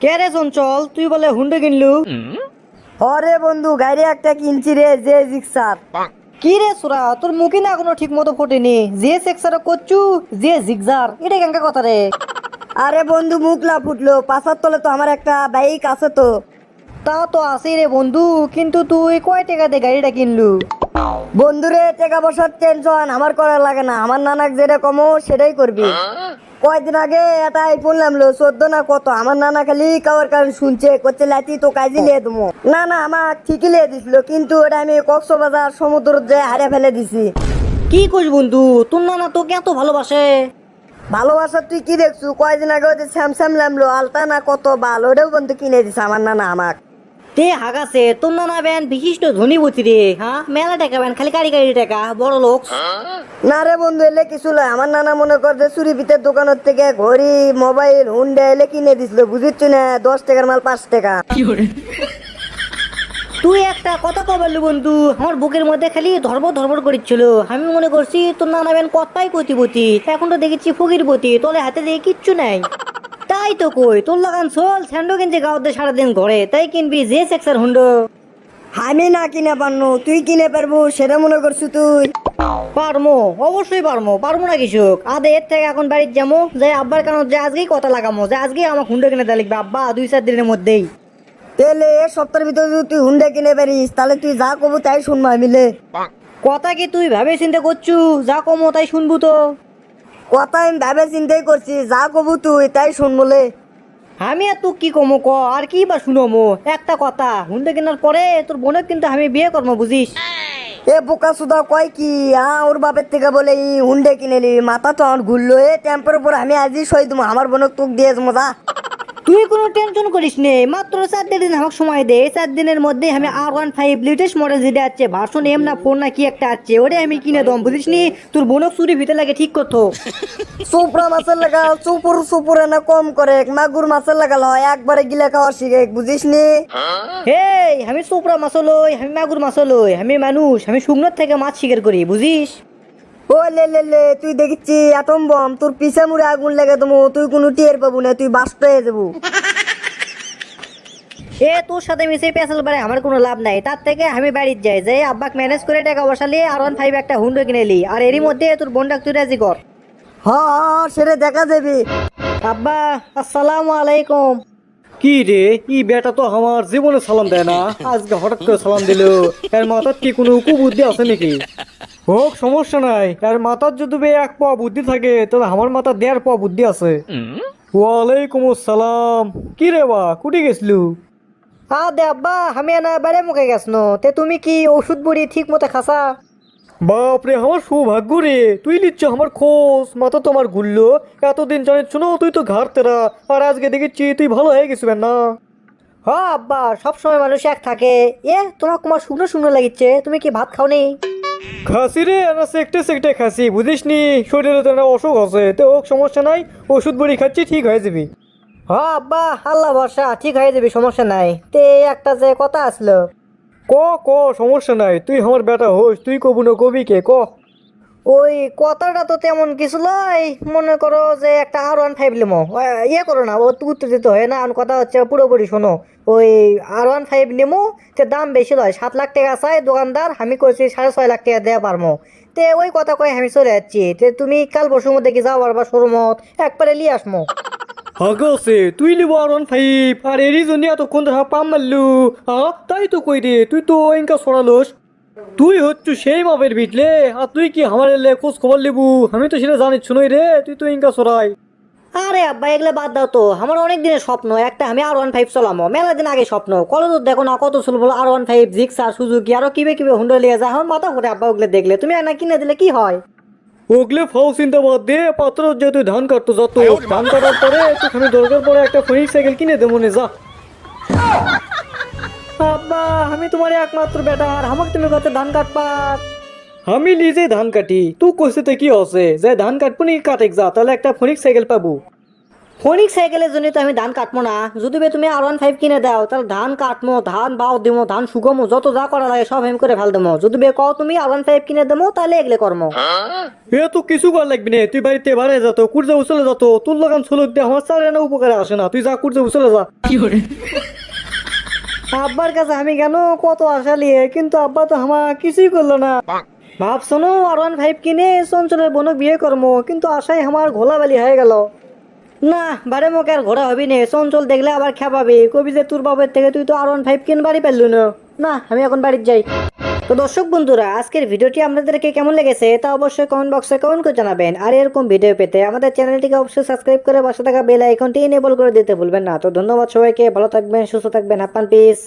কে রে চঞ্চল, তুই বলে হুন্ডা কিনলু? অরে বন্ধু গাড়ি একটা কিনছি রে, যে জিক্সার। কি রে সুরা, তোর মুখে না এখনো ঠিক মতো ফোটেনি। যে সেক্সার করছু, যে জিগজার, এটা কেঙ্কা কথা রে? আরে বন্ধু মুখ না ফুটলো, পাশার তলে তো আমার একটা বাইক আছে তো। তা তো আছে রে বন্ধু, কিন্তু তুই কয় টাকাতে গাড়িটা কিনলু? বন্ধুরে টাকা পয়সার টেনশন আমার করার লাগে না, আমার নানাক যেটা কমো সেটাই করবি। কয়দিন আগে একটা আইফোন নামলো 14 না কত, আমার নানা খালি কাওয়ার কারণ শুনছে, করছে লাতি তো কাজে লিয়ে দেবো। না না আমার ঠিকই লিয়ে দিছিল, কিন্তু ওটা আমি কক্সবাজার সমুদ্র যে হারিয়ে ফেলে দিছি। কি কইস বন্ধু, তোর নানা তোকে এত ভালোবাসে? ভালোবাসা তুই কি দেখছু? কয়দিন আগে ওই যে স্যামসাং নামলো আলতা না কত, ভালো ওটাও কিন্তু কিনে দিছে আমার নানা আমাক। তে হাগাছে, তোর নানা ব্যান বিশিষ্ট ধনীপতি রে। হ্যাঁ, মেলা টাকা ব্যান, খালি গাড়ি গাড়ি টাকা, বড় লোক। না রে বন্ধু, এলে কিছু নয়, আমার নানা মনে কর যে চুরি ভিতর দোকানের থেকে ঘড়ি মোবাইল হুন্ডা এলে কিনে দিছিল, বুঝিস না? 10 টাকার মাল 5 টাকা। তুই একটা কথা কবারলু বন্ধু, আমার বুকের মধ্যে খালি ধর্ম ধর্ম করিচ্ছিল। আমি মনে করছি তোর নানা বেন কতটাই কতিপতি, এখন তো দেখেছি ফকিরপতি, তোলে হাতে দিয়ে কিচ্ছু নাই। তাই তো কই, তোর লাগান চল স্যান্ডো কিনছে গাওতে সারাদিন ঘরে, তাই কিনবি যে সেক্সার হুন্ডো। আমি না কিনে পারনো, তুই কিনে পারবো সেটা মনে করছু তুই? পারমো, অবশ্যই পারমো না কৃষক। আদে এর থেকে এখন বাড়ির যাবো, যে আব্বার কারণ যে আজকেই কথা লাগামো, যে আজকেই আমার হুন্ডো কিনে দেওয়া লিখবে আব্বা 2-4 দিনের মধ্যেই। তাহলে এ সপ্তাহের ভিতরে যদি তুই হুন্ডা কিনে পারিস, তাহলে তুই যা কবু তাই শুনবো মিলে। কথা কি তুই ভাবে চিন্তা করছু, যা কমো তাই শুনবো তো। কথা আমি ভাবে চিন্তাই করছি, যা কবু তুই তাই শুনবলে। আমি আর তুই কি কমো ক, আর কি বা শুনমো? একটা কথা, হুন্ডা কেনার পরে তোর বোনের কিন্তু আমি বিয়ে করবো, বুঝিস? এ বোকা সুদা কয় কি, ওর বাপের থেকে বলে ই হুন্ডে কিনেলি, মাথা তো আমার ঘুরলো। এ টেম্পের উপর আমি আজই সই দেবো, আমার বোনক তোক দিয়ে দেবো যা। তুই কোনো টেনশন করিস নে, মাত্র 4 দিন আমাকে সময় দে। 4 দিনের মধ্যে আমি R15 লেটেস্ট মডেল যেটা আছে, ভার্সন এম না 4 না কি একটা আছে, ওরে আমি কিনে দম, বুঝিস নি? তোর বোনক চুরি ভিতরে লাগে ঠিক করতো। চোপড়া মাছের লাগা চুপুর চুপুরে না কম করে, মাগুর মাছের লাগাল হয় একবারে গিলে খাওয়া শিখে, বুঝিস নি? হেই, আমি চোপড়া মাছ লই, আমি মাগুর মাছ লই, আমি মানুষ, আমি শুকনোর থেকে মাছ শিকার করি, বুঝিস? ও লে লে লে, তুই দেখিচ্ছি অ্যাটম বম, তোর পিছে মুড়ে আগুন লেগে দেবো, তুই কোনো টের পাবো না, তুই বাস্ট হয়ে যাবো। তোর সাথে মিশে পেছাল পারে আমার কোনো লাভ নাই। তার থেকে আমি বাড়ির যাই, যে আব্বাক ম্যানেজ করে টাকা বসালি R15 একটা হুন্ডো কিনেলি, আর এরই মধ্যে তোর বোনটাক তুই রাজি কর। হ্যাঁ সেটা দেখা যাবে। আব্বা, আসসালামু আলাইকুম। কি রে, ই বেটা তো আমার জীবনে সালাম দেয় না, আজকে হঠাৎ করে সালাম দিল। এর মাথার কি কোনো কুবুদ্ধি আছে নাকি? হোক, সমস্যা নাই। এর মাথার যদি এক পাওয়া বুদ্ধি থাকে, তাহলে আমার মাথার 1.5 পাওয়া বুদ্ধি আছে। ওয়ালাইকুম আসসালাম। কি রে বা, কুটি গেছলু? দে আব্বা, আমি এনা বেড়ে মুখে গেছনো, তে তুমি কি ওষুধ বুড়ি ঠিক মতো খাসা? বাপরে, আমার সৌভাগ্য রে, তুই নিচ্ছ আমার খোঁজ। মাথা তো আমার ঘুরলো, এতদিন জানিস না তুই তো ঘাট তেরা, আর আজকে দেখেছি তুই ভালো হয়ে গেছিস না? হ্যাঁ আব্বা, সবসময় মানুষ এক থাকে। তোমার কুমার শুকনো শুকনো লাগিচ্ছে, তুমি কি ভাত খাওনি? খাসি রে, না সেকটে সেকটে খাসি, বুঝিস নি? শরীরে তো একটা অসুখ আছে, তো হোক সমস্যা নাই, ওষুধ বড়ি খাচ্ছি, ঠিক হয়ে যাবি। হ্যাঁ আব্বা, আল্লাহ ভরসা, ঠিক হয়ে যাবে, সমস্যা নাই। তে একটা যে কথা আসলো। ক ক, সমস্যা নাই, তুই আমার বেটা হোস, তুই কবু না কবি কে ক। ওই কথাটা তো তেমন কিছু নয়, মনে করো যে একটা R15 লিমো, করো না, ও তো উত্তেজিত হয় না। আর কথা হচ্ছে পুরোপুরি শোনো, ওই R15 লিমো, তে দাম বেশি লয়, 7 লাখ টাকা চাই দোকানদার, আমি কইছি 6.5 লাখ টাকা দেওয়া পারবো। তে ওই কথা কয়ে আমি চলে যাচ্ছি। তে তুমি কাল পরশুর মধ্যে কি যাও পারবা শোরুমত, একবারে লিয়ে আসমো। হাগছে তুই লিব R15, আর এরই জন্য এতক্ষণ ধরা পাম মারলু। হ্যাঁ তাই তো কই রে, তুই তো ইনকা সরালোস। তুই হচ্ছু সেই মাপের বিটলে, আর তুই কি আমার এলে খোঁজ খবর লিবু? আমি তো সেটা জানিস নই রে, তুই তো ইনকা সরাই। আরে আব্বা, এগুলো বাদ দাও তো। আমার অনেক দিনের স্বপ্ন একটা, আমি R15 চলামো, মেলা দিন আগে স্বপ্ন। কলেজ দেখো না কত ছিল বলো, R15, জিক্সার, সুজুকি, আরো কিবে কিবে হুন্ডা লিয়ে যায়, আমার মাথা ঘুরে আব্বা ওগুলো দেখলে। তুমি না কিনে দিলে কি হয়? ওগলে ফাও চিন্তা বাদ দে, পাত্র যে তুই ধান কাটতো যত, ধান কাটার পরে তোকে দরকার পরে একটা ফোনিক সাইকেল কিনে দে মনে যা। আব্বা, আমি তোমার একমাত্র বেটা, আর আমাকে তুমি কত ধান কাটবার? আমি নিজে ধান কাটি, তুই কইতে কি হচ্ছে যে ধান কাটবো নি, কাটেক যা, তাহলে একটা ফোনিক সাইকেল পাবো। ফোনিক সাইকেলের জন্য তো আমি ধান কাটবো না, যদি বে তুমি R15 কিনে দাও তাহলে ধান কাটবো, ধান বাও দিমো, ধান শুকামো, যত যা করা লাগে সব আমি করে ফেল দেবো। যদি বে কও তুমি R15 কিনে দেবো তাহলে এগুলো করবো। এ তো কিছু কর লাগবি না, তুই বাড়িতে বাড়ে যত কুর্জা উচলে যত, তোর লাগান সুলুক দিয়ে আমার চার আনা উপকারে আসে না, তুই যা কুর্জা উচলে যা। আব্বার কাছে আমি কেন কত আশা লিয়ে, কিন্তু আব্বা তো আমার কিছুই করলো না। ভাবছো না R15 কিনে চঞ্চলের বোনক বিয়ে করবো, কিন্তু আশাই আমার ঘোলাবালি হয়ে গেল। না বারে মোকে আর ঘোরা হবি না, চঞ্চল দেখলে আবার খেপাবি, কবি যে তোর বাবার থেকে তুই তো R15 কিনবারই পারলু না। না আমি এখন বাড়িতে যাই। তো দর্শক বন্ধুরা, আজকের ভিডিওটি আপনাদেরকে কেমন লেগেছে তা অবশ্যই কমেন্ট বক্সে কমেন্ট করে জানাবেন। আর এরকম ভিডিও পেতে আমাদের চ্যানেলটিকে অবশ্যই সাবস্ক্রাইব করে পাশে থাকা বেল আইকনটি এনেবল করে দিতে ভুলবেন না। তো ধন্যবাদ সবাইকে, ভালো থাকবেন, সুস্থ থাকবেন, হ্যাপি পিস।